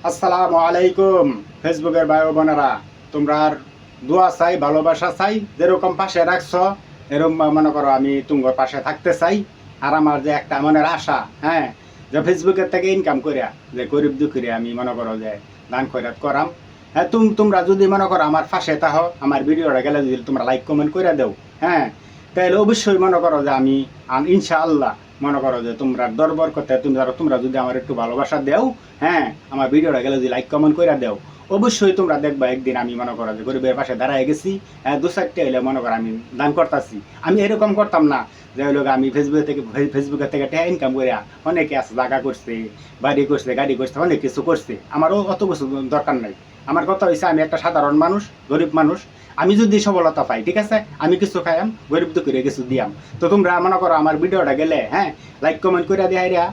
আসসালামু আলাইকুম ফেসবুকের ভাই বোনেরা, তোমরা দোয়া চাই, ভালোবাসা চাই, যেরকম পাশে রাখছো এরকম মনে করো আমি তোমার পাশে থাকতে চাই। আর আমার যে একটা মনের আশা, হ্যাঁ, যে ফেসবুকের থেকে ইনকাম করিয়া যে গরিব দুঃখীরে আমি মনে করো যে দান খয়রাত করাম। হ্যাঁ, তোমরা যদি মনে করো আমার পাশে থাকো, আমার ভিডিওটা গেলে যদি তোমরা লাইক কমেন্ট করে দেও, হ্যাঁ, তাহলে অবশ্যই মনে করো যে আমি ইনশাআল্লাহ মনে করো যে তোমরা দরবার করতে তোমরা যদি আমার একটু ভালোবাসা দেও, হ্যাঁ, আমার ভিডিওটা গেলে যদি লাইক কমেন্ট করে দেও, অবশ্যই তোমরা দেখবা একদিন আমি মনে করো যে গরিবের পাশে দাঁড়ায় গেছি। হ্যাঁ, দু চারটে হইলে মনে করো আমি দান করতেছি। আমি এরকম করতাম না যে হইলো আমি ফেসবুকের থেকে টাকা ইনকাম করিয়া অনেকে আছে, জায়গা করছে, বাড়ি করছে, গাড়ি করছে, অনেক কিছু করছে। আমারও অত কিছু দরকার নাই। আমার কথা হয়েছে আমি একটা সাধারণ মানুষ, গরিব মানুষ। আমি যদি সফলতা পাই, ঠিক আছে, আমি কিছু খাইয়াম, গরিব দুঃখীরে কিছু দিয়াম। তো তোমরা মনে করো আমার ভিডিওটা গেলে, হ্যাঁ, লাইক কমেন্ট করে দেখাইরা,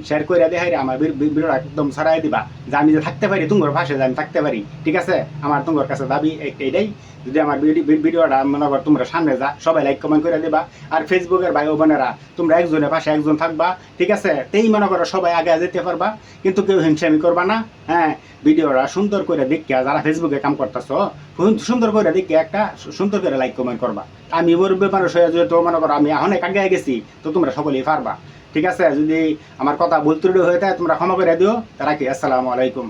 শেয়ার করে দেখাইরা আমার ভিডিওটা একদম ছড়াই দিবা, যে আমি যে থাকতে পারি তোমার ভাষায়, যে আমি থাকতে পারি। ঠিক আছে, আমার তোমার কাছে দাবি একটাই, যদি আমার ভিডিওটা মনে করো তোমরা সামনে যা, সবাই লাইক কমেন্ট করে দিবা। আর ফেসবুকের ভাই বোনেরা, তোমরা একজনের পাশে একজন থাকবা, ঠিক আছে, তেই মনে করো সবাই আগে যেতে পারবা। কিন্তু কেউ হিংসামি করবা না। হ্যাঁ, ভিডিওটা সুন্দর করে দেখিয়া যারা ফেসবুকে কাম করতেছো, সুন্দর করে দেখে একটা সুন্দর করে লাইক কমেন্ট করবা। আমি মুরব্বী মানুষ হয়ে যেহেতু মনে করো আমি অনেক আগে গেছি, তো তোমরা সকলেই পারবা। ঠিক আছে, যদি আমার কথা ভুল ত্রুটি হয়ে থাকে তোমরা ক্ষমা করে দিও। রাখি, আসসালামু আলাইকুম।